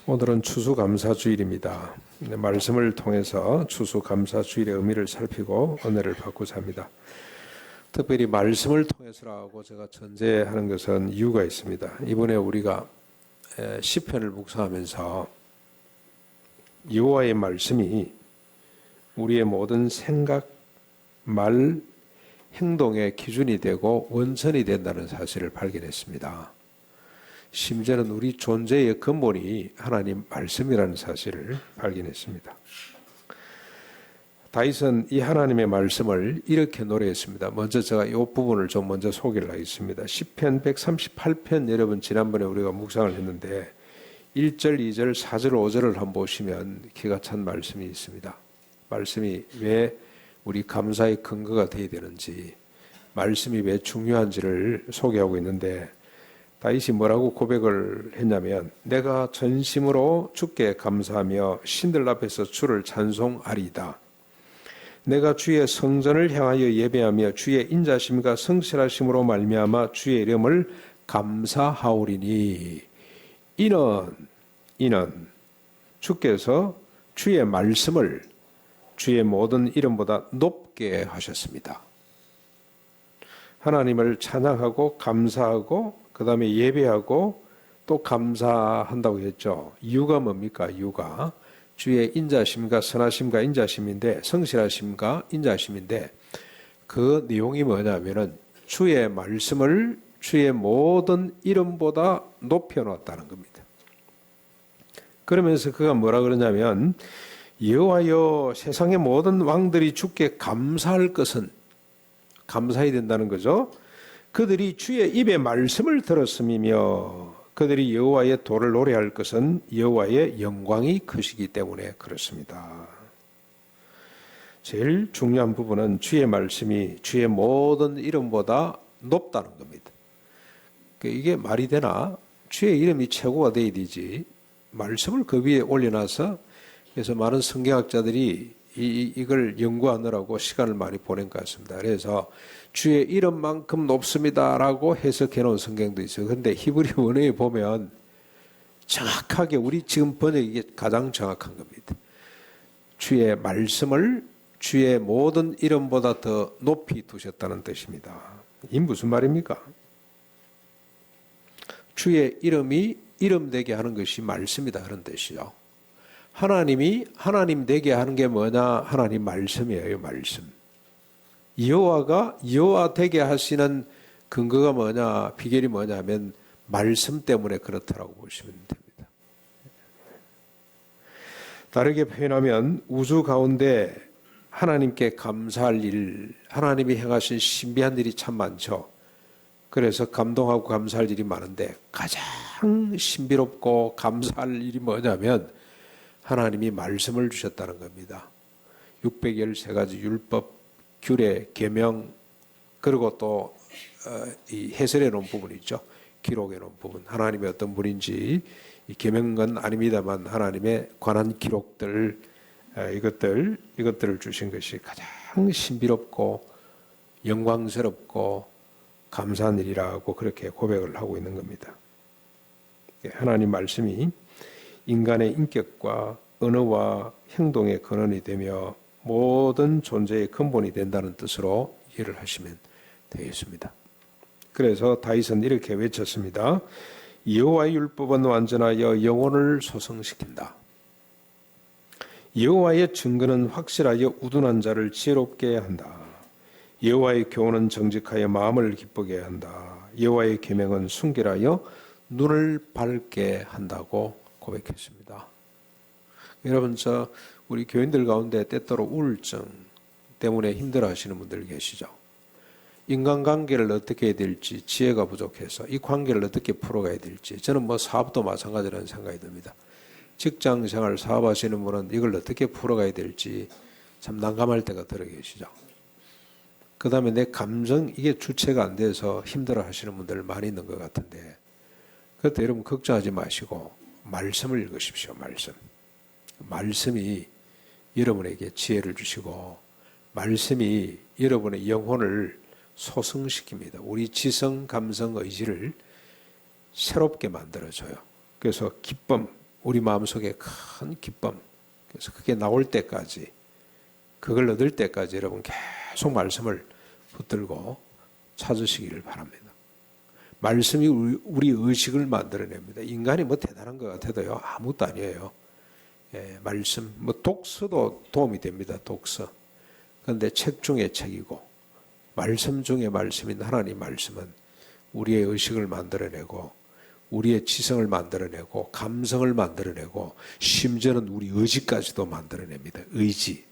오늘은 추수감사주일입니다. 말씀을 통해서 추수감사주일의 의미를 살피고 은혜를 받고자 합니다. 특별히 말씀을 통해서라고 제가 전제하는 것은 이유가 있습니다. 이번에 우리가 시편을 묵상하면서 여호와의 말씀이 우리의 모든 생각, 말, 행동의 기준이 되고 원천이 된다는 사실을 발견했습니다. 심지어는 우리 존재의 근본이 하나님 말씀이라는 사실을 발견했습니다. 다윗은 이 하나님의 말씀을 이렇게 노래했습니다. 먼저 제가 이 부분을 좀 먼저 소개를 하겠습니다. 시편 138편 여러분 지난번에 우리가 묵상을 했는데 1절, 2절, 4절, 5절을 한번 보시면 기가 찬 말씀이 있습니다. 말씀이 왜 우리 감사의 근거가 되어야 되는지, 말씀이 왜 중요한지를 소개하고 있는데 다윗이 뭐라고 고백을 했냐면 내가 전심으로 주께 감사하며 신들 앞에서 주를 찬송하리이다. 내가 주의 성전을 향하여 예배하며 주의 인자심과 성실하심으로 말미암아 주의 이름을 감사하오리니 이는 주께서 주의 말씀을 주의 모든 이름보다 높게 하셨습니다. 하나님을 찬양하고 감사하고 그 다음에 예배하고 또 감사한다고 했죠. 이유가 뭡니까? 이유가 주의 인자심과 선하심과 인자심인데, 성실하심과 인자심인데, 그 내용이 뭐냐면은 주의 말씀을 주의 모든 이름보다 높여놨다는 겁니다. 그러면서 그가 뭐라 그러냐면 여호와여 세상의 모든 왕들이 주께 감사할 것은, 감사해야 된다는 거죠. 그들이 주의 입의 말씀을 들었음이며 그들이 여호와의 도를 노래할 것은 여호와의 영광이 크시기 때문에 그렇습니다. 제일 중요한 부분은 주의 말씀이 주의 모든 이름보다 높다는 겁니다. 이게 말이 되나? 주의 이름이 최고가 돼야 되지. 말씀을 그 위에 올려놔서, 그래서 많은 성경학자들이 이걸 연구하느라고 시간을 많이 보낸 것 같습니다. 그래서 주의 이름만큼 높습니다라고 해석해 놓은 성경도 있어요. 그런데 히브리 원어에 보면 정확하게 우리 지금 번역이 이게 가장 정확한 겁니다. 주의 말씀을 주의 모든 이름보다 더 높이 두셨다는 뜻입니다. 이 무슨 말입니까? 주의 이름이 이름되게 하는 것이 말씀이다 그런 뜻이죠. 하나님이 하나님 되게 하는 게 뭐냐? 하나님 말씀이에요. 말씀. 여호와가 여호와 되게 하시는 근거가 뭐냐? 비결이 뭐냐면 말씀 때문에 그렇다라고 보시면 됩니다. 다르게 표현하면 우주 가운데 하나님께 감사할 일, 하나님이 행하신 신비한 일이 참 많죠. 그래서 감동하고 감사할 일이 많은데 가장 신비롭고 감사할 일이 뭐냐면 하나님이 말씀을 주셨다는 겁니다. 613가지 율법, 규례, 계명, 그리고 또 이 해설해 놓은 부분이 있죠. 기록해 놓은 부분. 하나님의 어떤 분인지 이 계명은 아닙니다만 하나님의 관한 기록들, 이것들을 주신 것이 가장 신비롭고 영광스럽고 감사한 일이라고 그렇게 고백을 하고 있는 겁니다. 하나님 말씀이 인간의 인격과 언어와 행동의 근원이 되며 모든 존재의 근본이 된다는 뜻으로 이해를 하시면 되겠습니다. 그래서 다윗은 이렇게 외쳤습니다. 여호와의 율법은 완전하여 영혼을 소성시킨다. 여호와의 증거는 확실하여 우둔한 자를 지혜롭게 한다. 여호와의 교훈은 정직하여 마음을 기쁘게 한다. 여호와의 계명은 순결하여 눈을 밝게 한다고 고백했습니다. 여러분, 우리 교인들 가운데 때때로 우울증 때문에 힘들어하시는 분들 계시죠? 인간관계를 어떻게 해야 될지 지혜가 부족해서 이 관계를 어떻게 풀어가야 될지, 저는 사업도 마찬가지라는 생각이 듭니다. 직장생활 사업하시는 분은 이걸 어떻게 풀어가야 될지 참 난감할 때가 들어 계시죠? 그 다음에 내 감정, 이게 주체가 안 돼서 힘들어 하시는 분들 많이 있는 것 같은데, 그것도 여러분 걱정하지 마시고 말씀을 읽으십시오. 말씀이 여러분에게 지혜를 주시고 말씀이 여러분의 영혼을 소성시킵니다. 우리 지성, 감성, 의지를 새롭게 만들어줘요. 그래서 기쁨, 우리 마음속에 큰 기쁨, 그래서 그게 나올 때까지, 그걸 얻을 때까지 여러분 계속 말씀을 붙들고 찾으시기를 바랍니다. 말씀이 우리 의식을 만들어냅니다. 인간이 뭐 대단한 것 같아도요, 아무것도 아니에요. 예, 말씀, 뭐 독서도 도움이 됩니다. 독서. 그런데 책 중에 책이고 말씀 중에 말씀인 하나님 말씀은 우리의 의식을 만들어내고 우리의 지성을 만들어내고 감성을 만들어내고 심지어는 우리 의지까지도 만들어냅니다. 의지.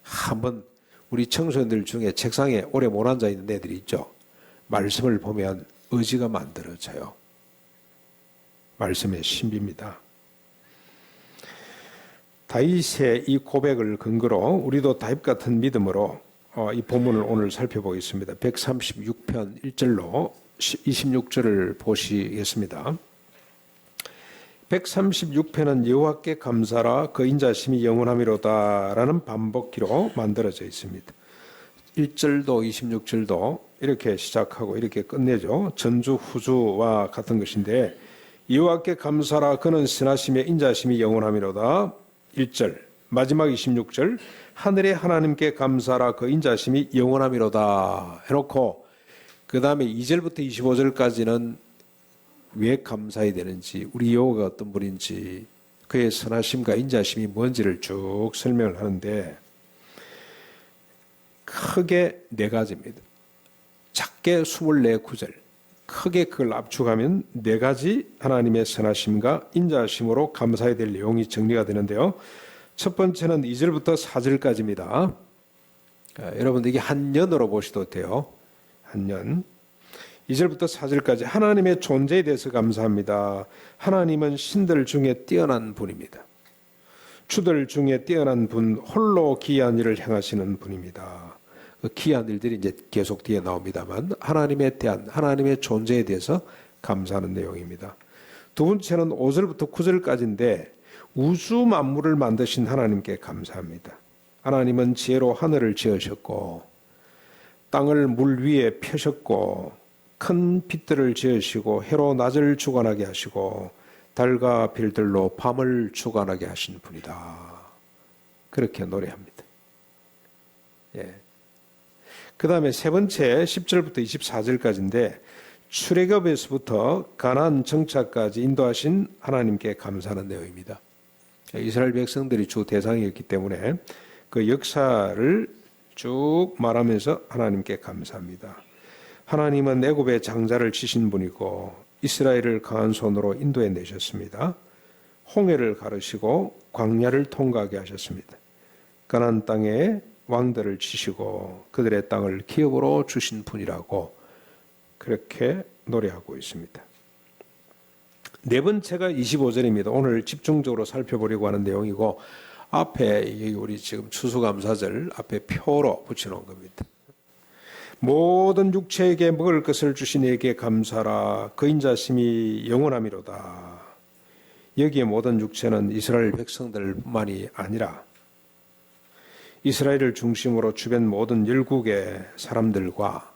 한번 우리 청소년들 중에 책상에 오래 못 앉아 있는 애들이 있죠. 말씀을 보면 의지가 만들어져요. 말씀의 신비입니다. 다윗의 이 고백을 근거로 우리도 다윗 같은 믿음으로 이 본문을 오늘 살펴보겠습니다. 136편 1절로 26절을 보시겠습니다. 136편은 여호와께 감사라 그 인자심이 영원하미로다 라는 반복기로 만들어져 있습니다. 1절도 26절도 이렇게 시작하고 이렇게 끝내죠. 전주 후주와 같은 것인데 여호와께 감사라 그는 선하심의 인자심이 영원하미로다. 1절 마지막 26절 하늘의 하나님께 감사라 그 인자심이 영원하미로다 해놓고 그 다음에 2절부터 25절까지는 왜 감사해야 되는지 우리 여호와가 어떤 분인지 그의 선하심과 인자심이 뭔지를 쭉 설명을 하는데 크게 네 가지입니다. 작게 24구절 크게 그걸 압축하면 네 가지 하나님의 선하심과 인자심으로 감사해야 될 내용이 정리가 되는데요. 첫 번째는 2절부터 4절까지입니다. 여러분들 이게 한 년으로 보셔도 돼요. 한 년. 2절부터 4절까지 하나님의 존재에 대해서 감사합니다. 하나님은 신들 중에 뛰어난 분입니다. 주들 중에 뛰어난 분, 홀로 기이한 일을 행하시는 분입니다. 그 기이한 일들이 이제 계속 뒤에 나옵니다만 하나님에 대한 하나님의 존재에 대해서 감사하는 내용입니다. 두 번째는 5절부터 9절까지인데 우주 만물을 만드신 하나님께 감사합니다. 하나님은 지혜로 하늘을 지으셨고 땅을 물 위에 펴셨고 큰 빛들을 지으시고 해로 낮을 주관하게 하시고 달과 별들로 밤을 주관하게 하신 분이다. 그렇게 노래합니다. 예. 그 다음에 세 번째 10절부터 24절까지인데 출애굽에서부터 가나안 정착까지 인도하신 하나님께 감사하는 내용입니다. 이스라엘 백성들이 주 대상이었기 때문에 그 역사를 쭉 말하면서 하나님께 감사합니다. 하나님은 애굽의 장자를 치신 분이고 이스라엘을 강한 손으로 인도해 내셨습니다. 홍해를 가르시고 광야를 통과하게 하셨습니다. 가나안 땅에 왕들을 치시고 그들의 땅을 기업으로 주신 분이라고 그렇게 노래하고 있습니다. 네 번째가 25절입니다. 오늘 집중적으로 살펴보려고 하는 내용이고 앞에 우리 지금 추수감사절 앞에 표로 붙여놓은 겁니다. 모든 육체에게 먹을 것을 주신 이에게 감사라 그 인자심이 영원하미로다. 여기에 모든 육체는 이스라엘 백성들만이 아니라 이스라엘을 중심으로 주변 모든 열국의 사람들과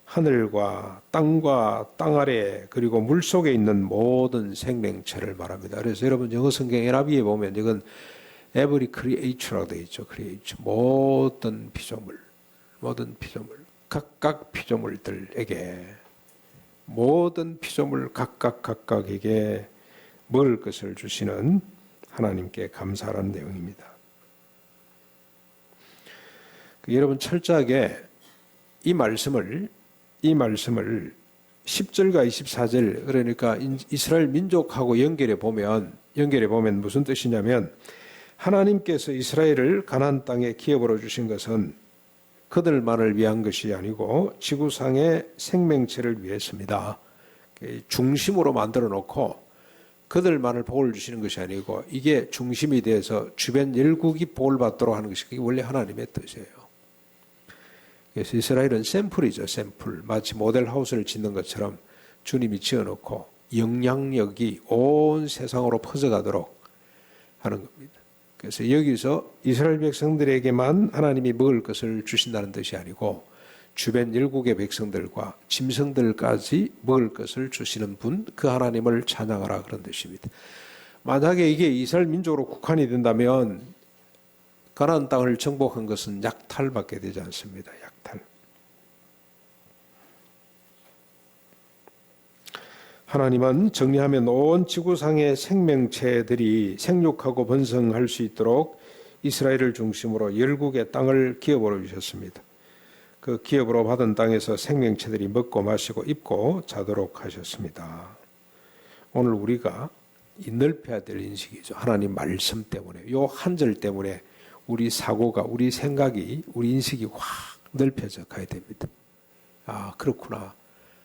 하늘과 땅과 땅 아래 그리고 물속에 있는 모든 생명체를 말합니다. 그래서 여러분 영어 성경 NIV에 보면 이건 every creature라고 되어 있죠. creature. 모든 피조물, 각각 피조물들에게 모든 피조물 각각에게 먹을 것을 주시는 하나님께 감사하라는 내용입니다. 여러분 철저하게 이 말씀을 10절과 24절 그러니까 이스라엘 민족하고 연결해 보면 무슨 뜻이냐면 하나님께서 이스라엘을 가나안 땅에 기업으로 주신 것은 그들만을 위한 것이 아니고 지구상의 생명체를 위해서입니다. 중심으로 만들어 놓고 그들만을 복을 주시는 것이 아니고 이게 중심이 돼서 주변 열국이 복을 받도록 하는 것이 그게 원래 하나님의 뜻이에요. 그래서 이스라엘은 샘플이죠. 샘플. 마치 모델하우스를 짓는 것처럼 주님이 지어놓고 영향력이 온 세상으로 퍼져가도록 하는 겁니다. 그래서 여기서 이스라엘 백성들에게만 하나님이 먹을 것을 주신다는 뜻이 아니고 주변 열국의 백성들과 짐승들까지 먹을 것을 주시는 분, 그 하나님을 찬양하라 그런 뜻입니다. 만약에 이게 이스라엘 민족으로 국한이 된다면 가나안 땅을 정복한 것은 약탈밖에 되지 않습니다. 약탈. 하나님은 정리하면 온 지구상의 생명체들이 생육하고 번성할 수 있도록 이스라엘을 중심으로 열국의 땅을 기업으로 주셨습니다. 그 기업으로 받은 땅에서 생명체들이 먹고 마시고 입고 자도록 하셨습니다. 오늘 우리가 이 넓혀야 될 인식이죠. 하나님 말씀 때문에, 요 한 절 때문에 우리 사고가, 우리 생각이, 우리 인식이 확 넓혀져 가야 됩니다. 아, 그렇구나.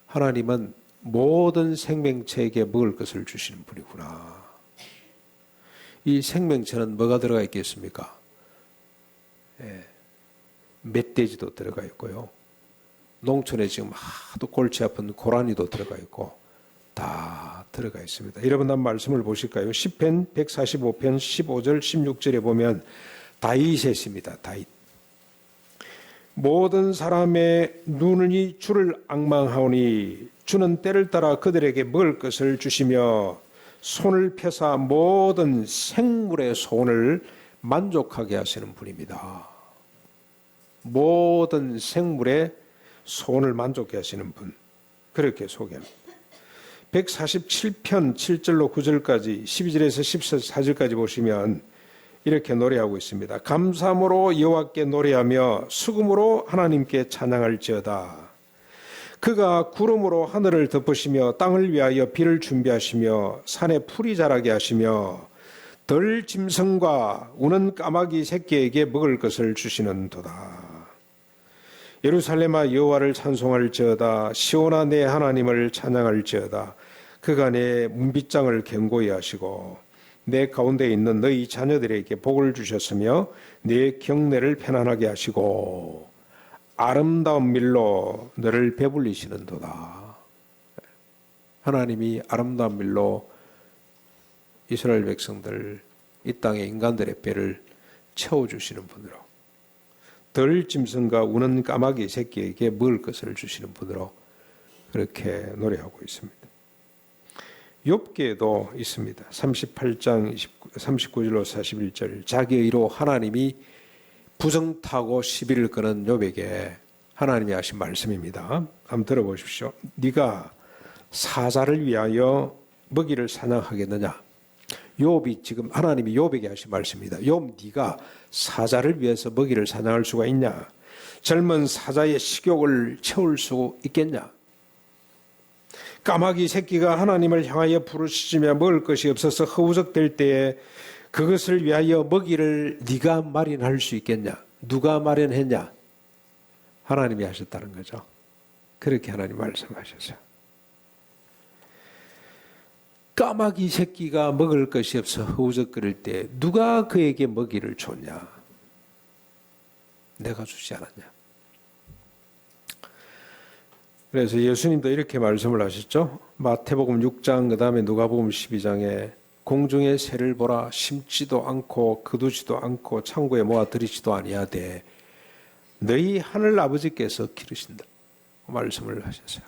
하나님은 모든 생명체에게 먹을 것을 주시는 분이구나. 이 생명체는 뭐가 들어가 있겠습니까? 멧돼지도 들어가 있고요. 농촌에 지금 하도 골치 아픈 고라니도 들어가 있고 다 들어가 있습니다. 여러분 한 말씀을 보실까요? 시편 145편 15절 16절에 보면 다윗의 시입니다. 다윗. 모든 사람의 눈이 주를 앙망하오니 주는 때를 따라 그들에게 먹을 것을 주시며 손을 펴사 모든 생물의 소원을 만족하게 하시는 분입니다. 모든 생물의 소원을 만족해 하시는 분, 그렇게 소개합니다. 147편 7절로 9절까지 12절에서 14절까지 보시면 이렇게 노래하고 있습니다. 감사함으로 여호와께 노래하며 수금으로 하나님께 찬양할지어다. 그가 구름으로 하늘을 덮으시며 땅을 위하여 비를 준비하시며 산에 풀이 자라게 하시며 덜 짐승과 우는 까마귀 새끼에게 먹을 것을 주시는도다. 예루살렘아 여호와를 찬송할지어다. 시온아 내 하나님을 찬양할지어다. 그가 내 문빗장을 견고히 하시고 내 가운데 있는 너희 자녀들에게 복을 주셨으며 내 경내를 편안하게 하시고 아름다운 밀로 너를 배불리시는도다. 하나님이 아름다운 밀로 이스라엘 백성들, 이 땅의 인간들의 배를 채워주시는 분으로, 덜 짐승과 우는 까마귀 새끼에게 먹을 것을 주시는 분으로 그렇게 노래하고 있습니다. 욥기에도 있습니다. 38장 39절로 41절 자기 의로 하나님이 부정타고 시비를 거는 욥에게 하나님이 하신 말씀입니다. 한번 들어보십시오. 네가 사자를 위하여 먹이를 사냥하겠느냐? 욥이 지금 하나님이 욥에게 하신 말씀입니다. 욥, 네가 사자를 위해서 먹이를 사냥할 수가 있냐? 젊은 사자의 식욕을 채울 수 있겠냐? 까마귀 새끼가 하나님을 향하여 부르짖으며 먹을 것이 없어서 허우적될 때에 그것을 위하여 먹이를 네가 마련할 수 있겠냐? 누가 마련했냐? 하나님이 하셨다는 거죠. 그렇게 하나님 말씀하셨어요. 까마귀 새끼가 먹을 것이 없어 허우적거릴 때 누가 그에게 먹이를 줬냐? 내가 주지 않았냐? 그래서 예수님도 이렇게 말씀을 하셨죠. 마태복음 6장 그 다음에 누가복음 12장에 공중의 새를 보라 심지도 않고 거두지도 않고 창고에 모아 들이지도 아니하되 너희 하늘 아버지께서 기르신다 말씀을 하셨어요.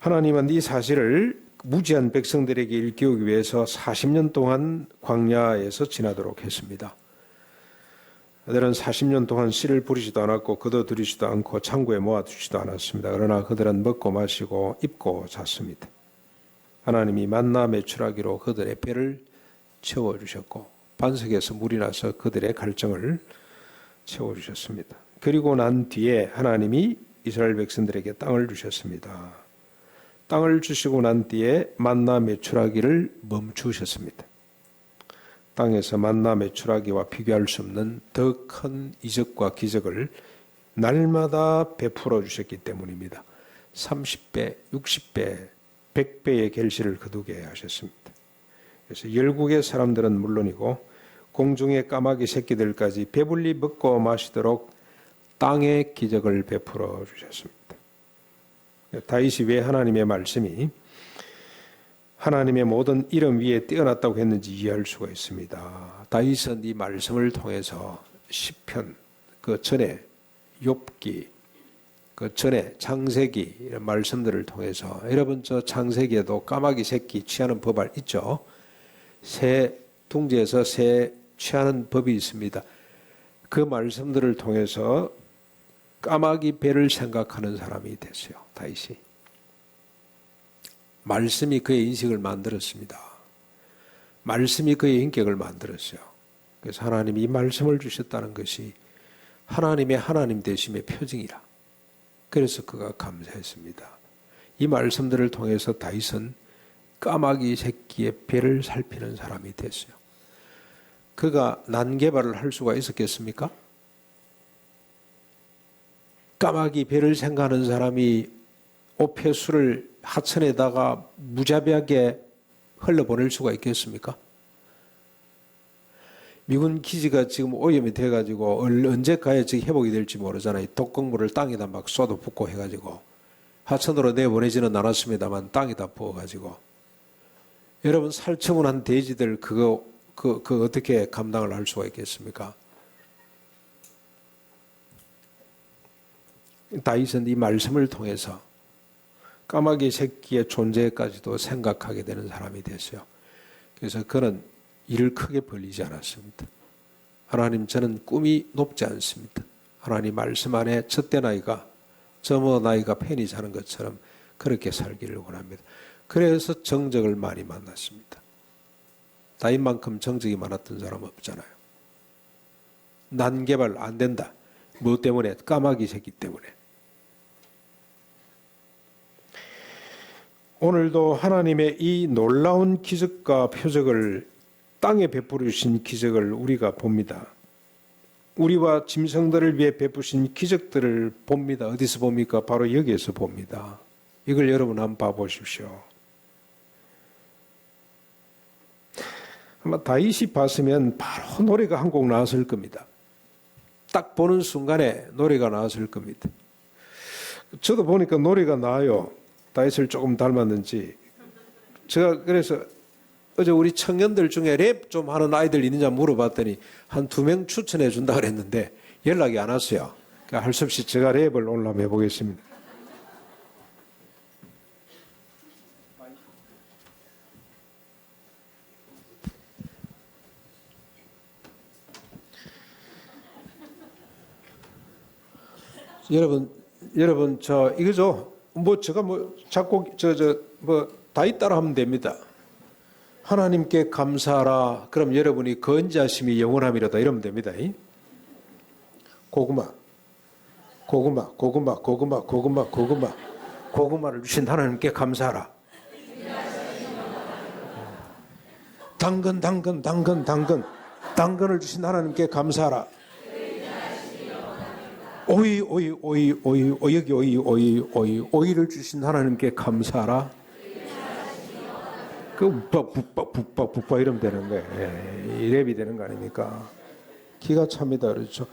하나님은 이 사실을 무지한 백성들에게 일깨우기 위해서 40년 동안 광야에서 지나도록 했습니다. 그들은 40년 동안 씨를 뿌리지도 않았고 거둬들이지도 않고 창고에 모아두지도 않았습니다. 그러나 그들은 먹고 마시고 입고 잤습니다. 하나님이 만나 메추라기로 그들의 배를 채워주셨고 반석에서 물이 나서 그들의 갈증을 채워주셨습니다. 그리고 난 뒤에 하나님이 이스라엘 백성들에게 땅을 주셨습니다. 땅을 주시고 난 뒤에 만나 메추라기를 멈추셨습니다. 땅에서 만나 메추라기와 비교할 수 없는 더 큰 이적과 기적을 날마다 베풀어 주셨기 때문입니다. 30배, 60배, 100배의 결실을 거두게 하셨습니다. 그래서 열국의 사람들은 물론이고 공중의 까마귀 새끼들까지 배불리 먹고 마시도록 땅의 기적을 베풀어 주셨습니다. 다윗이 왜 하나님의 말씀이 하나님의 모든 이름 위에 뛰어났다고 했는지 이해할 수가 있습니다. 다윗은 이 말씀을 통해서 시편, 그 전에 욥기, 그 전에 창세기 이런 말씀들을 통해서 여러분 저 창세기에도 까마귀 새끼 취하는 법알 있죠. 새 둥지에서 새 취하는 법이 있습니다. 그 말씀들을 통해서 까마귀 배를 생각하는 사람이 됐어요. 다윗이. 말씀이 그의 인식을 만들었습니다. 말씀이 그의 인격을 만들었어요. 그래서 하나님이 이 말씀을 주셨다는 것이 하나님의 하나님 되심의 표징이라. 그래서 그가 감사했습니다. 이 말씀들을 통해서 다윗은 까마귀 새끼의 배를 살피는 사람이 됐어요. 그가 난개발을 할 수가 있었겠습니까? 까마귀 배를 생각하는 사람이 오폐수를 하천에다가 무자비하게 흘러보낼 수가 있겠습니까? 미군 기지가 지금 오염이 돼가지고 언제까지 지금 회복이 될지 모르잖아요. 독극물을 땅에다 막 쏟아붓고 해가지고 하천으로 내보내지는 않았습니다만 땅에다 부어가지고 여러분 살처분한 돼지들 그거 어떻게 감당을 할 수가 있겠습니까? 다윗은 이 말씀을 통해서 까마귀 새끼의 존재까지도 생각하게 되는 사람이 됐어요. 그래서 그는 일을 크게 벌리지 않았습니다. 하나님, 저는 꿈이 높지 않습니다. 하나님 말씀 안에 젖대 나이가 저머 나이가 편히 사는 것처럼 그렇게 살기를 원합니다. 그래서 정적을 많이 만났습니다. 다윗만큼 정적이 많았던 사람 없잖아요. 난개발 안 된다. 뭐 때문에? 까마귀 새끼 때문에. 오늘도 하나님의 이 놀라운 기적과 표적을 땅에 베풀어 주신 기적을 우리가 봅니다. 우리와 짐승들을 위해 베푸신 기적들을 봅니다. 어디서 봅니까? 바로 여기에서 봅니다. 이걸 여러분 한번 봐보십시오. 아마 다윗이 봤으면 바로 노래가 한 곡 나왔을 겁니다. 딱 보는 순간에 노래가 나왔을 겁니다. 저도 보니까 노래가 나와요. 다윗을 조금 닮았는지. 제가 그래서 어제 우리 청년들 중에 랩 좀 하는 아이들 있느냐 물어봤더니 한 2명 추천해 준다 그랬는데 연락이 안 왔어요. 그러니까 할 수 없이 제가 랩을 오늘 한번 해보겠습니다. 여러분 저 이거죠. 뭐 제가 뭐 작곡 다윗 따라 하면 됩니다. 하나님께 감사하라. 그럼 여러분이 건지하심이 영원함이라다 이러면 됩니다. 고구마를 주신 하나님께 감사하라. 당근을 주신 하나님께 감사하라. 오이를 주신 하나님께 감사하라. 북바 이러면 되는 거예요. 이 랩이 되는 거 아닙니까? 기가 찹니다. 그렇죠.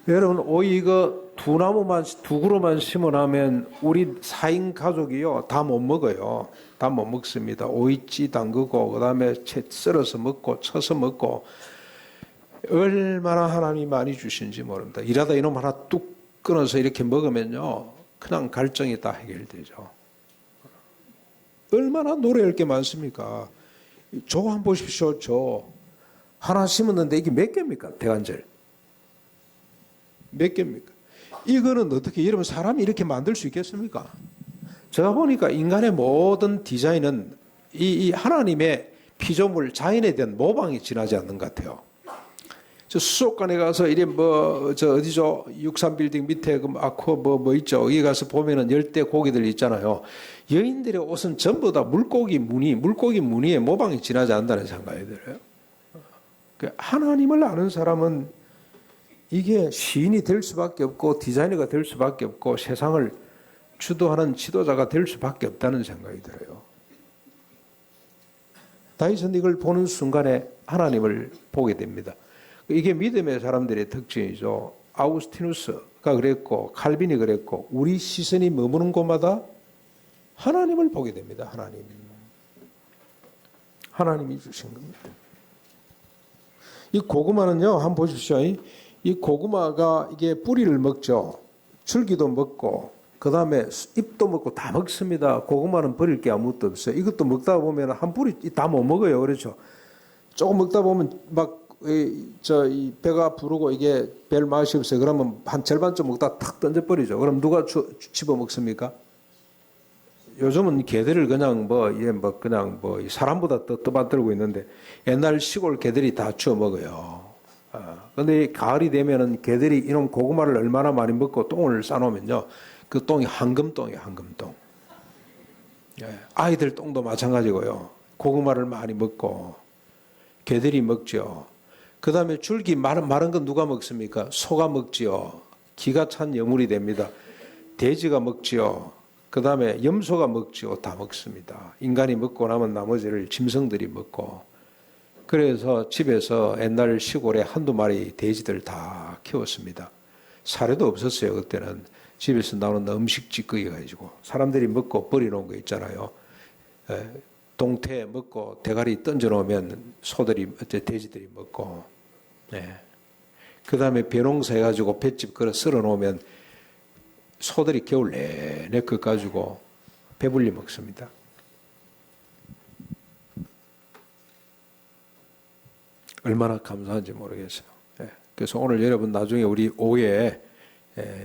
여러분, 오이 이거 두 그루만 심어놓으면 우리 4인 가족이요. 다 못 먹어요. 다 못 먹습니다. 오이찌 담그고, 그 다음에 채 썰어서 먹고, 쳐서 먹고, 얼마나 하나님이 많이 주신지 모릅니다. 일하다 이놈 하나 뚝 끊어서 이렇게 먹으면요. 그냥 갈증이 다 해결되죠. 얼마나 노래할 게 많습니까? 저 한번 보십시오. 저 하나 심었는데 이게 몇 개입니까? 대관절. 몇 개입니까? 이거는 어떻게 여러분 사람이 이렇게 만들 수 있겠습니까? 제가 보니까 인간의 모든 디자인은 이 하나님의 피조물 자연에 대한 모방이 지나지 않는 것 같아요. 저 수족관에 가서 이래 어디죠? 63빌딩 밑에 그 아쿠아 뭐 있죠? 여기 가서 보면은 열대 고기들 있잖아요. 여인들의 옷은 전부 다 물고기 무늬에 모방이 지나지 않는다는 생각이 들어요. 하나님을 아는 사람은 이게 시인이 될 수밖에 없고 디자이너가 될 수밖에 없고 세상을 주도하는 지도자가 될 수밖에 없다는 생각이 들어요. 다윗은 이걸 보는 순간에 하나님을 보게 됩니다. 이게 믿음의 사람들의 특징이죠. 아우구스티누스가 그랬고 칼빈이 그랬고 우리 시선이 머무는 곳마다 하나님을 보게 됩니다. 하나님이 주신 겁니다. 이 고구마는요. 한번 보십시오. 이 고구마가 이게 뿌리를 먹죠. 줄기도 먹고 그 다음에 잎도 먹고 다 먹습니다. 고구마는 버릴 게 아무것도 없어요. 이것도 먹다 보면 한 뿌리 다 못 먹어요. 그렇죠. 조금 먹다 보면 이 배가 부르고 이게 별 맛이 없어요. 그러면 한 절반쯤 먹다 탁 던져버리죠. 그럼 누가 집어 먹습니까? 요즘은 개들을 그냥 사람보다 더 떠받들고 있는데 옛날 시골 개들이 다 주워 먹어요. 근데 가을이 되면은 개들이 이놈 고구마를 얼마나 많이 먹고 똥을 싸놓으면요. 그 똥이 황금똥이에요, 황금똥. 아이들 똥도 마찬가지고요. 고구마를 많이 먹고 개들이 먹죠. 그 다음에 줄기 마른 건 누가 먹습니까? 소가 먹지요. 기가 찬 여물이 됩니다. 돼지가 먹지요. 그 다음에 염소가 먹지요. 다 먹습니다. 인간이 먹고 나면 나머지를 짐승들이 먹고. 그래서 집에서 옛날 시골에 한두 마리 돼지들 다 키웠습니다. 사료도 없었어요. 그때는 집에서 나오는 음식 찌꺼기 가지고 사람들이 먹고 버려놓은 거 있잖아요. 동태 먹고 대가리 던져놓으면 돼지들이 먹고. 그 다음에 벼농사 해가지고 볏짚 걸어 썰어놓으면 소들이 겨울 내내 그거 가지고 배불리 먹습니다. 얼마나 감사한지 모르겠어요. 그래서 오늘 여러분 나중에 우리 오후에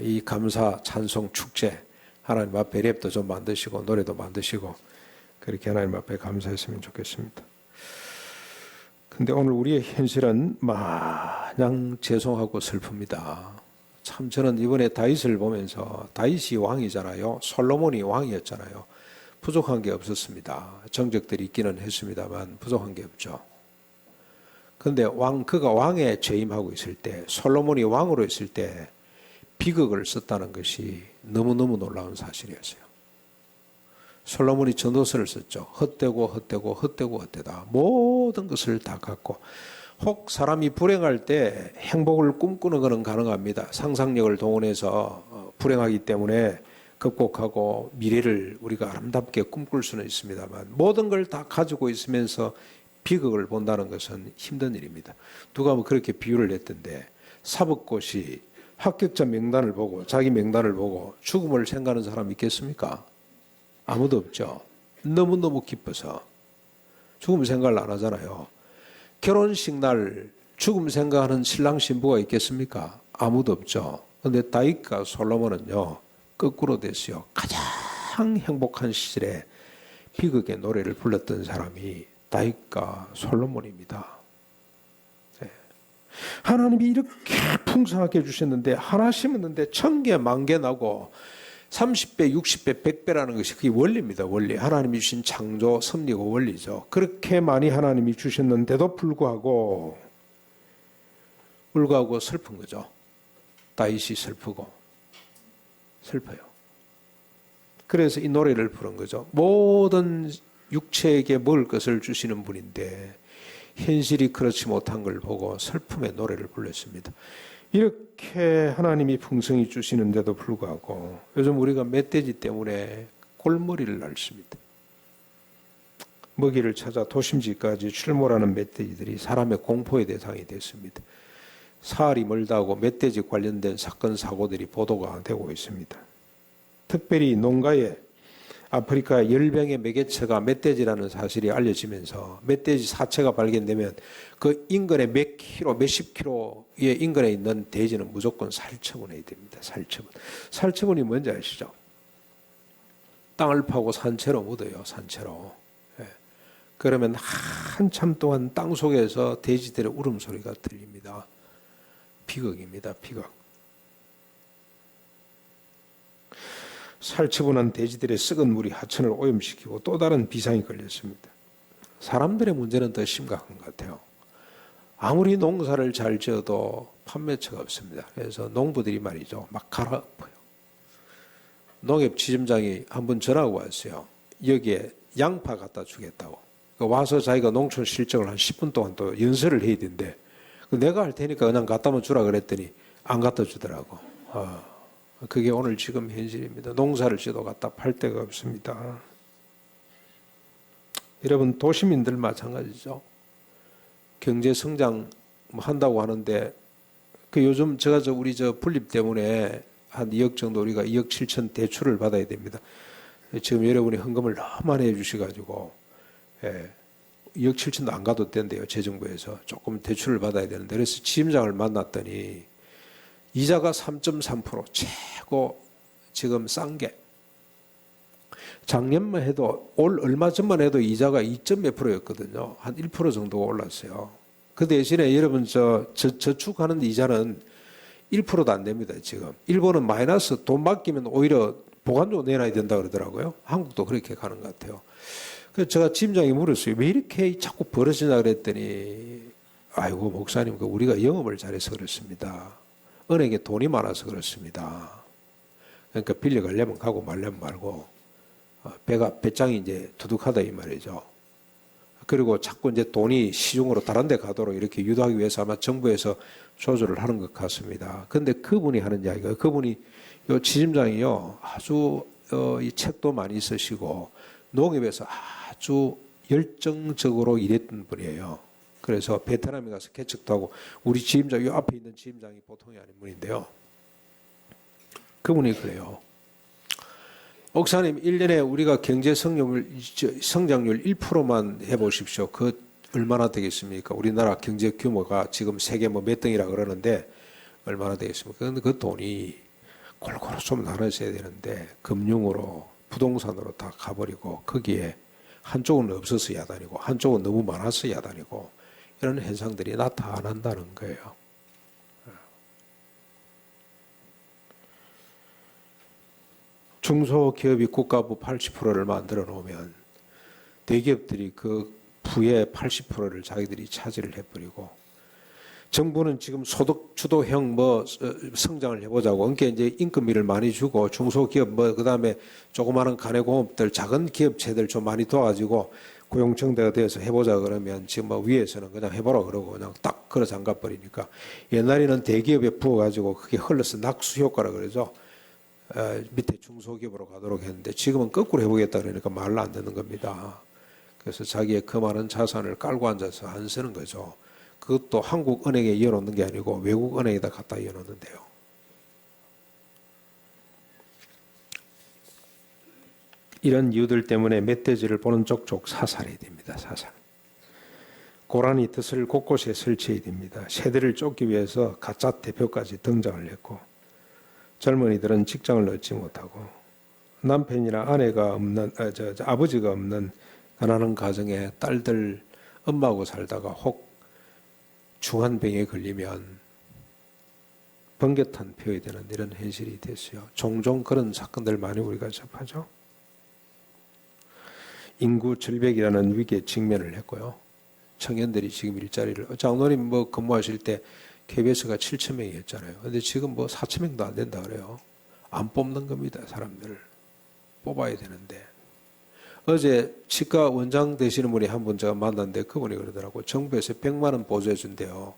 이 감사 찬송 축제 하나님 앞에 랩도 좀 만드시고 노래도 만드시고 그렇게 하나님 앞에 감사했으면 좋겠습니다. 근데 오늘 우리의 현실은 마냥 죄송하고 슬픕니다. 참 저는 이번에 다윗을 보면서 다윗이 왕이잖아요. 솔로몬이 왕이었잖아요. 부족한 게 없었습니다. 정적들이 있기는 했습니다만 부족한 게 없죠. 그런데 그가 왕에 재임하고 있을 때, 솔로몬이 왕으로 있을 때 비극을 썼다는 것이 너무너무 놀라운 사실이었어요. 솔로몬이 전도서를 썼죠. 헛되다. 모든 것을 다 갖고 혹 사람이 불행할 때 행복을 꿈꾸는 것은 가능합니다. 상상력을 동원해서 불행하기 때문에 극복하고 미래를 우리가 아름답게 꿈꿀 수는 있습니다만 모든 걸 다 가지고 있으면서 비극을 본다는 것은 힘든 일입니다. 누가 그렇게 비유를 했던데 사법고시 합격자 명단을 보고 자기 명단을 보고 죽음을 생각하는 사람 있겠습니까? 아무도 없죠. 너무너무 기뻐서 죽음 생각을 안 하잖아요. 결혼식 날 죽음 생각하는 신랑 신부가 있겠습니까? 아무도 없죠. 그런데 다윗과 솔로몬은요 거꾸로 됐어요. 가장 행복한 시절에 비극의 노래를 불렀던 사람이 다윗과 솔로몬입니다. 하나님이 이렇게 풍성하게 해주셨는데 하나 심었는데 1000개, 10,000개 나고 30배, 60배, 100배라는 것이 그게 원리입니다. 원리. 하나님이 주신 창조 섭리고 원리죠. 그렇게 많이 하나님이 주셨는데도 불구하고 슬픈 거죠. 다윗이 슬퍼요. 그래서 이 노래를 부른 거죠. 모든 육체에게 먹을 것을 주시는 분인데 현실이 그렇지 못한 걸 보고 슬픔의 노래를 불렀습니다. 이렇게 하나님이 풍성히 주시는데도 불구하고 요즘 우리가 멧돼지 때문에 골머리를 앓습니다. 먹이를 찾아 도심지까지 출몰하는 멧돼지들이 사람의 공포의 대상이 됐습니다. 사흘이 멀다고 멧돼지 관련된 사건 사고들이 보도가 되고 있습니다. 특별히 농가에 아프리카 열병의 매개체가 멧돼지라는 사실이 알려지면서 멧돼지 사체가 발견되면 그 인근에 몇십 킬로의 인근에 있는 돼지는 무조건 살처분해야 됩니다. 살처분이 뭔지 아시죠? 땅을 파고 산채로 묻어요. 산채로. 그러면 한참 동안 땅 속에서 돼지들의 울음소리가 들립니다. 비극입니다. 비극. 살처분한 돼지들의 썩은 물이 하천을 오염시키고 또 다른 비상이 걸렸습니다. 사람들의 문제는 더 심각한 것 같아요. 아무리 농사를 잘 지어도 판매처가 없습니다. 그래서 농부들이 말이죠. 막 갈아엎어요. 농협지점장이 한번 전화가 왔어요. 여기에 양파 갖다 주겠다고. 와서 자기가 농촌 실적을 한 10분 동안 또 연설을 해야 된대. 내가 할 테니까 그냥 갖다만 주라 그랬더니 안 갖다 주더라고. 그게 오늘 지금 현실입니다. 농사를 지어도 갖다 팔 데가 없습니다. 여러분 도시민들 마찬가지죠. 경제 성장 한다고 하는데 그 요즘 우리 분립 때문에 한 2억 정도 우리가 2억 7천 대출을 받아야 됩니다. 지금 여러분이 헌금을 너무 많이 해주셔가지고 2억 7천도 안 가도 된대요. 재정부에서 조금 대출을 받아야 되는데, 그래서 지점장을 만났더니 이자가 3.3% 최고 지금 싼 게, 작년만 해도 올 얼마 전만 해도 이자가 2몇 %였거든요. 한 1% 정도가 올랐어요. 그 대신에 여러분 저축하는 이자는 1%도 안 됩니다. 지금 일본은 마이너스, 돈 맡기면 오히려 보관료 내놔야 된다 그러더라고요. 한국도 그렇게 가는 것 같아요. 그래서 제가 지점장이 물었어요. 왜 이렇게 자꾸 벌어지냐 그랬더니, 아이고 목사님, 우리가 영업을 잘해서 그렇습니다. 은행에 돈이 많아서 그렇습니다. 그러니까 빌려가려면 가고 말려면 말고 배짱이 이제 두둑하다 이 말이죠. 그리고 자꾸 이제 돈이 시중으로 다른 데 가도록 이렇게 유도하기 위해서 아마 정부에서 조절을 하는 것 같습니다. 그런데 그분이 하는 이야기가, 그분이 요 지점장이요, 아주 이 책도 많이 쓰시고 농협에서 아주 열정적으로 일했던 분이에요. 그래서 베트남에 가서 개척도 하고, 우리 지점장, 요 앞에 있는 지점장이 보통이 아닌 분인데요. 그분이 그래요. 목사님, 1년에 우리가 경제 성장률 1%만 해보십시오. 그 얼마나 되겠습니까? 우리나라 경제 규모가 지금 세계 몇 등이라 그러는데 얼마나 되겠습니까? 그런데 그 돈이 골고루 좀 나눠져야 되는데 금융으로, 부동산으로 다 가버리고, 거기에 한쪽은 없어서 야단이고 한쪽은 너무 많아서 야단이고, 이런 현상들이 나타난다는 거예요. 중소기업이 국가부 80%를 만들어 놓으면 대기업들이 그 부의 80%를 자기들이 차지를 해버리고, 정부는 지금 소득 주도형 성장을 해보자고, 그러니까 이제 인건비를 많이 주고 중소기업 그다음에 조그마한 가내공업들, 작은 기업체들 좀 많이 도와가지고 고용청대가 되어서 해보자 그러면 지금 위에서는 그냥 해보라 그러고 그냥 딱 걸어 잠가 버리니까, 옛날에는 대기업에 부어가지고 그게 흘러서 낙수 효과라 그러죠. 밑에 중소기업으로 가도록 했는데 지금은 거꾸로 해보겠다 그러니까 말로 안 듣는 겁니다. 그래서 자기의 그 많은 자산을 깔고 앉아서 안 쓰는 거죠. 그것도 한국은행에 이어놓는 게 아니고 외국은행에다 갖다 이어놓는데요. 이런 이유들 때문에 멧돼지를 보는 족족 사살해야 됩니다. 사살. 고라니 덫을 곳곳에 설치해야 됩니다. 새들을 쫓기 위해서 가짜 대표까지 등장을 했고, 젊은이들은 직장을 얻지 못하고, 남편이나 아내가 없는, 아버지가 없는 가난한 가정에 딸들 엄마하고 살다가 혹 중환병에 걸리면 번개탄 피워야 되는 이런 현실이 됐어요. 종종 그런 사건들 많이 우리가 접하죠. 인구 절벽이라는 위기에 직면을 했고요. 청년들이 지금 일자리를, 장로님 근무하실 때 KBS가 7,000명이었잖아요. 근데 지금 4,000명도 안 된다 그래요. 안 뽑는 겁니다. 사람들을 뽑아야 되는데. 어제 치과 원장 되시는 분이 한 분 제가 만났는데 그분이 그러더라고. 정부에서 100만 원 보조해 준대요.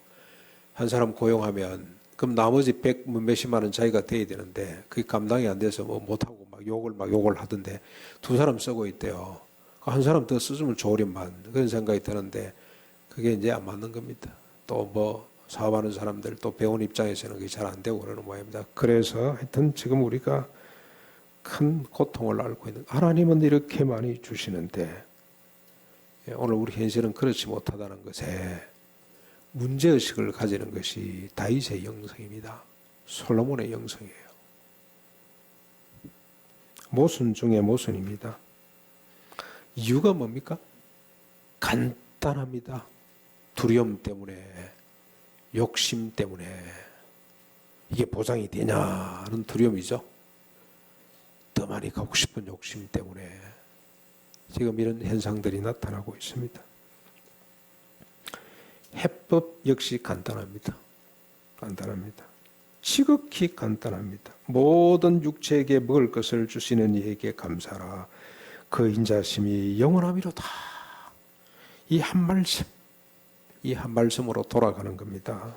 한 사람 고용하면. 그럼 나머지 100 몇십만 원 자기가 돼야 되는데 그게 감당이 안 돼서 못하고 욕을 하던데, 두 사람 쓰고 있대요. 한 사람 더 쓰주면 좋으련만, 그런 생각이 드는데 그게 이제 안 맞는 겁니다. 또 사업하는 사람들, 또 배운 입장에서는 그게 잘 안 되고 그러는 모양입니다. 그래서 하여튼 지금 우리가 큰 고통을 앓고 있는, 하나님은 이렇게 많이 주시는데 오늘 우리 현실은 그렇지 못하다는 것에 문제의식을 가지는 것이 다윗의 영성입니다. 솔로몬의 영성이에요. 모순 중에 모순입니다. 이유가 뭡니까? 간단합니다. 두려움 때문에, 욕심 때문에. 이게 보장이 되냐는 두려움이죠. 더 많이 가고 싶은 욕심 때문에 지금 이런 현상들이 나타나고 있습니다. 해법 역시 간단합니다. 간단합니다. 지극히 간단합니다. 모든 육체에게 먹을 것을 주시는 이에게 감사라. 그 인자심이 영원하미로다. 이 한 말씀으로 돌아가는 겁니다.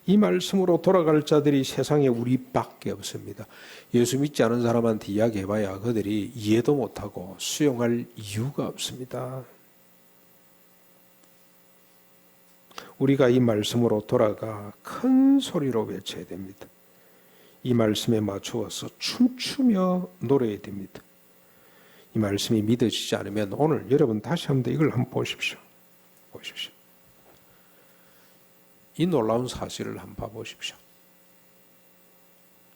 이 말씀으로 돌아갈 자들이 세상에 우리밖에 없습니다. 예수 믿지 않은 사람한테 이야기해봐야 그들이 이해도 못하고 수용할 이유가 없습니다. 우리가 이 말씀으로 돌아가 큰 소리로 외쳐야 됩니다. 이 말씀에 맞추어서 춤추며 노래해야 됩니다. 이 말씀이 믿어지지 않으면 오늘 여러분 다시 한번 이걸 한번 보십시오. 보십시오. 이 놀라운 사실을 한번 봐보십시오.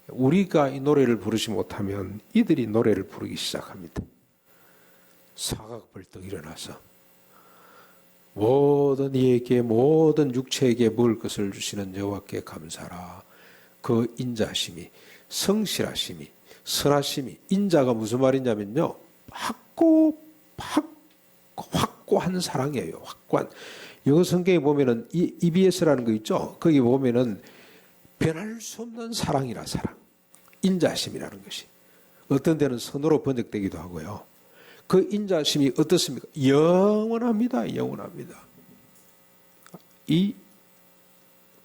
우리가 이 노래를 부르지 못하면 이들이 노래를 부르기 시작합니다. 사각 벌떡 일어나서 모든 이에게 모든 육체에게 먹을 것을 주시는 여호와께 감사라. 그 인자심이, 성실하심이, 선하심이, 인자가 무슨 말이냐면요, 확고한 사랑이에요. 확고한. 영어 성경에 보면은 EBS라는 거 있죠. 거기 보면은 변할 수 없는 사랑이라. 사랑, 인자심이라는 것이 어떤 데는 선으로 번역되기도 하고요. 그 인자심이 어떻습니까? 영원합니다. 영원합니다. 이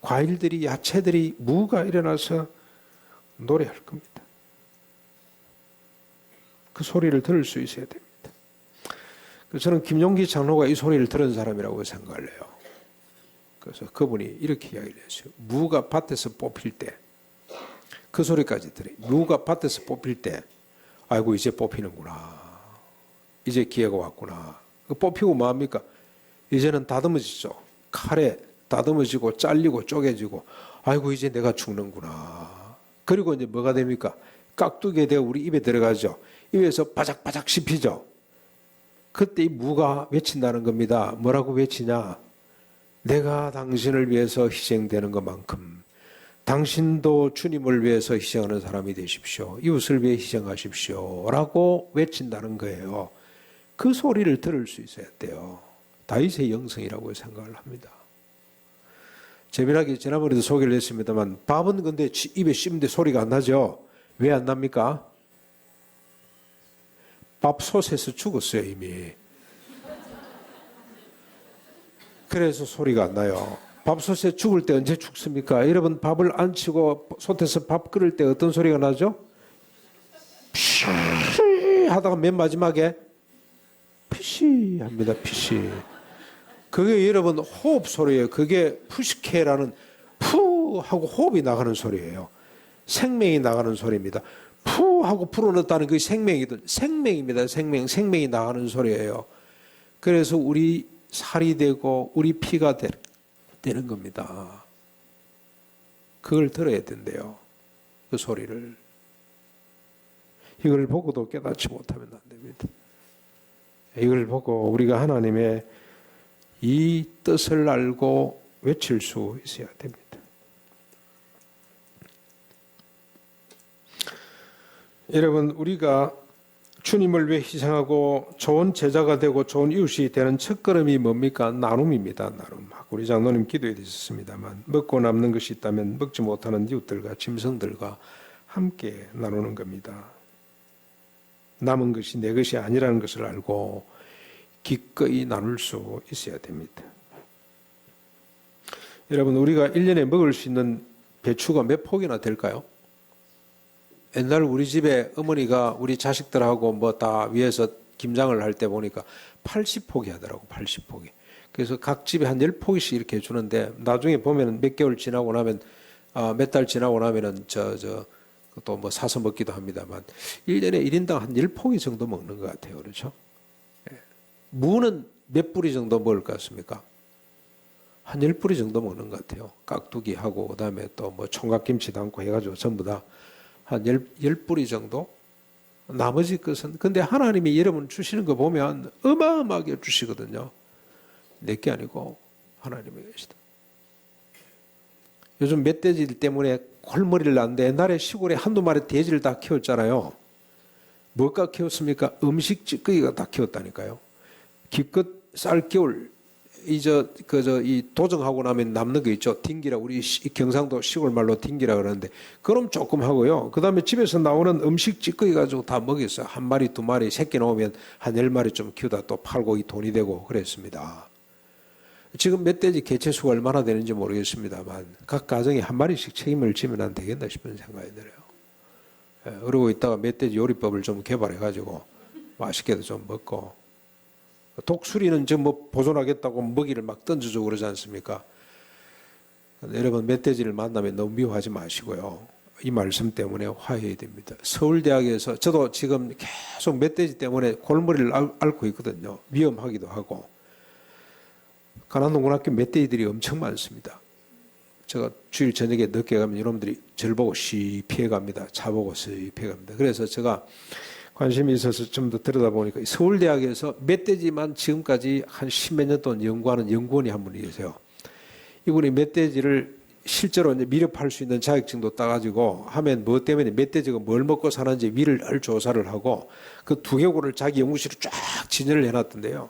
과일들이, 야채들이, 무가 일어나서 노래할 겁니다. 그 소리를 들을 수 있어야 됩니다. 그래서 저는 김용기 장로가 이 소리를 들은 사람이라고 생각을 해요. 그래서 그분이 이렇게 이야기를 했어요. 무가 밭에서 뽑힐 때, 그 소리까지 들어요. 무가 밭에서 뽑힐 때, 아이고 이제 뽑히는구나. 이제 기회가 왔구나. 뽑히고 뭐합니까? 이제는 다듬어지죠. 칼에 다듬어지고 잘리고 쪼개지고, 아이고 이제 내가 죽는구나. 그리고 이제 뭐가 됩니까? 깍두기에 대어 우리 입에 들어가죠. 입에서 바작바작 씹히죠. 그때 이 무가 외친다는 겁니다. 뭐라고 외치냐? 내가 당신을 위해서 희생되는 것만큼 당신도 주님을 위해서 희생하는 사람이 되십시오. 이웃을 위해 희생하십시오. 라고 외친다는 거예요. 그 소리를 들을 수 있어야 돼요. 다윗의 영성이라고 생각을 합니다. 재미나게 지난번에도 소개를 했습니다만 밥은 근데 입에 씹는데 소리가 안 나죠. 왜 안 납니까? 밥솥에서 죽었어요 이미. 그래서 소리가 안 나요. 밥솥에 죽을 때 언제 죽습니까? 여러분 밥을 안 치고 솥에서 밥 끓일 때 어떤 소리가 나죠? 피시 하다가 맨 마지막에 피시 합니다. 피시. 그게 여러분 호흡 소리예요. 그게 푸시케라는 푸 하고 호흡이 나가는 소리예요. 생명이 나가는 소리입니다. 푸 하고 불어넣었다는 그 생명입니다. 생명이 나가는 소리예요. 그래서 우리 살이 되고 우리 피가 되는 겁니다. 그걸 들어야 된대요. 그 소리를. 이걸 보고도 깨닫지 못하면 안 됩니다. 이걸 보고 우리가 하나님의 이 뜻을 알고 외칠 수 있어야 됩니다. 여러분, 우리가 주님을 위해 희생하고 좋은 제자가 되고 좋은 이웃이 되는 첫걸음이 뭡니까? 나눔입니다. 나눔. 우리 장로님 기도해 주셨습니다만 먹고 남는 것이 있다면 먹지 못하는 이웃들과 짐승들과 함께 나누는 겁니다. 남은 것이 내 것이 아니라는 것을 알고 기꺼이 나눌 수 있어야 됩니다. 여러분, 우리가 1년에 먹을 수 있는 배추가 몇 폭이나 될까요? 옛날 우리 집에 어머니가 우리 자식들하고 뭐 다 위에서 김장을 할 때 보니까 80포기 하더라고. 80포기. 그래서 각 집에 한 10포기씩 이렇게 주는데 나중에 보면 몇 개월 지나고 나면 몇 달 지나고 나면은 또 뭐 사서 먹기도 합니다만 1년에 1인당 한 10포기 정도 먹는 것 같아요. 그렇죠? 무는 몇 뿌리 정도 먹을 것 같습니까? 한 10뿌리 정도 먹는 것 같아요. 깍두기하고 그다음에 또 뭐 총각김치 담고 해가지고 전부 다 한 10뿌리 정도? 나머지 것은, 근데 하나님이 여러분 주시는 거 보면 어마어마하게 주시거든요. 내게 아니고 하나님의 것이다. 요즘 멧돼지 때문에 골머리를 났는데 옛날에 시골에 한두 마리 돼지를 다 키웠잖아요. 뭐가 키웠습니까? 음식 찌꺼기가 다 키웠다니까요. 기껏 쌀 겨울 이 도정하고 나면 남는 거 있죠. 딩기라, 우리 경상도 시골 말로 딩기라 그러는데 그럼 조금 하고요. 그 다음에 집에서 나오는 음식 찌꺼기 가지고 다 먹였어요. 한 마리 두 마리 새끼 나오면 한 10마리 좀 키우다 또 팔고 이 돈이 되고 그랬습니다. 지금 멧돼지 개체수가 얼마나 되는지 모르겠습니다만 각 가정에 한 마리씩 책임을 지면 안 되겠나 싶은 생각이 들어요. 그러고 있다가 멧돼지 요리법을 좀 개발해 가지고 맛있게도 좀 먹고, 독수리는 뭐 보존하겠다고 먹이를 막 던져주고 그러지 않습니까? 여러분 멧돼지를 만나면 너무 미워하지 마시고요. 이 말씀 때문에 화해해야 됩니다. 서울대학에서 저도 지금 계속 멧돼지 때문에 골머리를 앓고 있거든요. 위험하기도 하고. 가난농군학교 멧돼지들이 엄청 많습니다. 제가 주일 저녁에 늦게 가면 여러분들이 저를 보고 시 피해갑니다. 차 보고 시 피해갑니다. 그래서 제가 관심이 있어서 좀 더 들여다보니까 서울대학에서 멧돼지만 지금까지 한 십몇 년 동안 연구하는 연구원이 한 분이 계세요. 이분이 멧돼지를 실제로 이제 미렵할 수 있는 자격증도 따가지고 하면 뭐 때문에 멧돼지가 뭘 먹고 사는지 위를 조사를 하고 그 두개골을 자기 연구실에 쫙 진열을 해놨던데요.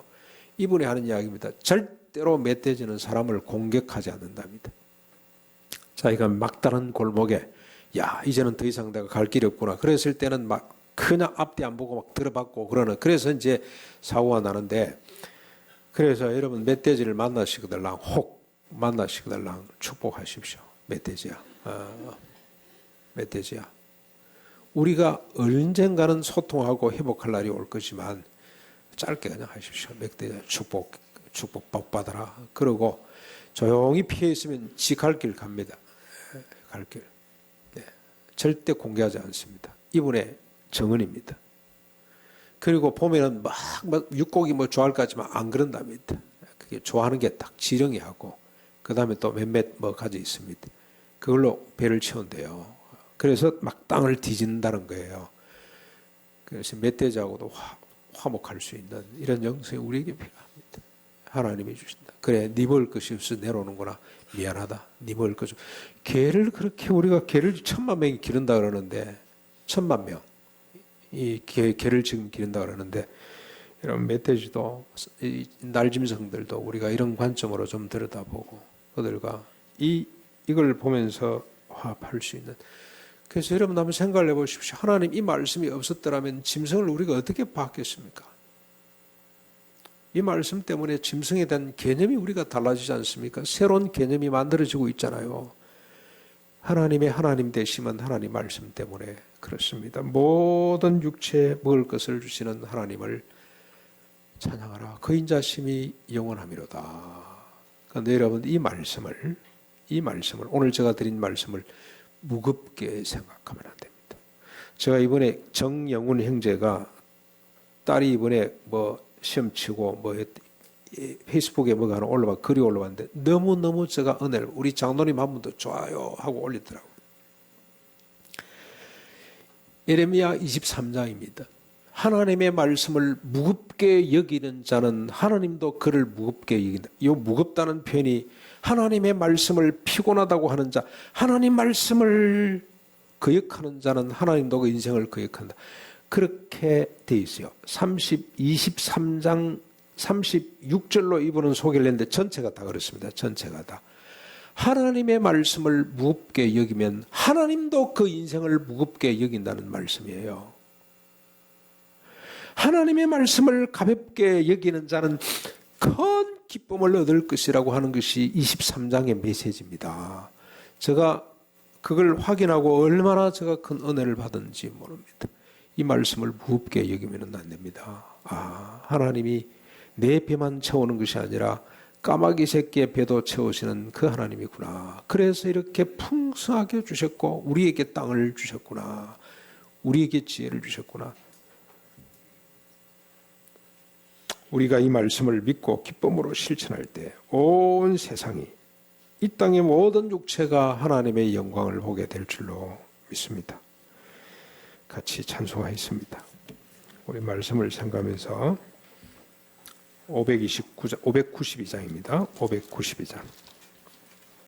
이분이 하는 이야기입니다. 절대로 멧돼지는 사람을 공격하지 않는답니다. 자기가 막다른 골목에 야 이제는 더 이상 내가 갈 길이 없구나. 그랬을 때는 막 그냥 앞뒤 안 보고 막 들어받고 그러는 그래서 이제 사고가 나는데 그래서 여러분 멧돼지를 만나시거들랑 혹 만나시거들랑 축복하십시오. 멧돼지야. 멧돼지야. 우리가 언젠가는 소통하고 회복할 날이 올 거지만 짧게 그냥 하십시오. 멧돼지야 축복 복 받아라. 그러고 조용히 피해 있으면 지 갈 길 갑니다. 갈 길. 네. 절대 공개하지 않습니다. 이분의 정언입니다. 그리고 보면은 막 육고기 뭐 좋아할 것 같지만 안 그런답니다. 그게 좋아하는 게 딱 지렁이 하고 그 다음에 또 몇몇 뭐 가지 있습니다. 그걸로 배를 채운대요. 그래서 막 땅을 뒤진다는 거예요. 그래서 멧돼지하고도 화목할 수 있는 이런 영성이 우리에게 필요합니다. 하나님이 주신다. 그래, 네 먹을 것이 없어 내려오는구나. 미안하다. 네 먹을 것이. 개를 그렇게 우리가 개를 1000만 명이 기른다 그러는데 1000만 명. 이 개를 지금 기른다 그러는데 이런 멧돼지도 이 날짐승들도 우리가 이런 관점으로 좀 들여다보고 그들과 이걸 보면서 화합할 수 있는. 그래서 여러분 한번 생각을 해보십시오. 하나님 이 말씀이 없었더라면 짐승을 우리가 어떻게 봤겠습니까? 이 말씀 때문에 짐승에 대한 개념이 우리가 달라지지 않습니까? 새로운 개념이 만들어지고 있잖아요. 하나님의 하나님 되심은 하나님 말씀 때문에 그렇습니다. 모든 육체에 먹을 것을 주시는 하나님을 찬양하라. 그 인자심이 영원함이로다. 그런데 여러분 이 말씀을 오늘 제가 드린 말씀을 무겁게 생각하면 안 됩니다. 제가 이번에 정영훈 형제가 딸이 이번에 뭐 시험 치고 뭐 페이스북에 뭐가 하나 올라와 글이 올라왔는데 너무너무 제가 은혜를 우리 장로님 한 분도 좋아요 하고 올리더라고요. 예레미야 23장입니다. 하나님의 말씀을 무겁게 여기는 자는 하나님도 그를 무겁게 여긴다. 이 무겁다는 표현이 하나님의 말씀을 피곤하다고 하는 자, 하나님 말씀을 거역하는 자는 하나님도 그 인생을 거역한다. 그렇게 돼 있어요. 23장 36절로 이분은 소개를 했는데 전체가 다 그렇습니다. 전체가 다. 하나님의 말씀을 무겁게 여기면 하나님도 그 인생을 무겁게 여긴다는 말씀이에요. 하나님의 말씀을 가볍게 여기는 자는 큰 기쁨을 얻을 것이라고 하는 것이 23장의 메시지입니다. 제가 그걸 확인하고 얼마나 제가 큰 은혜를 받은지 모릅니다. 이 말씀을 무겁게 여기면 안 됩니다. 하나님이 내 배만 채우는 것이 아니라 까마귀 새끼의 배도 채우시는 그 하나님이구나. 그래서 이렇게 풍성하게 주셨고 우리에게 땅을 주셨구나. 우리에게 지혜를 주셨구나. 우리가 이 말씀을 믿고 기쁨으로 실천할 때 온 세상이 이 땅의 모든 육체가 하나님의 영광을 보게 될 줄로 믿습니다. 같이 찬송하겠습니다. 우리 말씀을 생각하면서 592장, 592장입니다. 592장.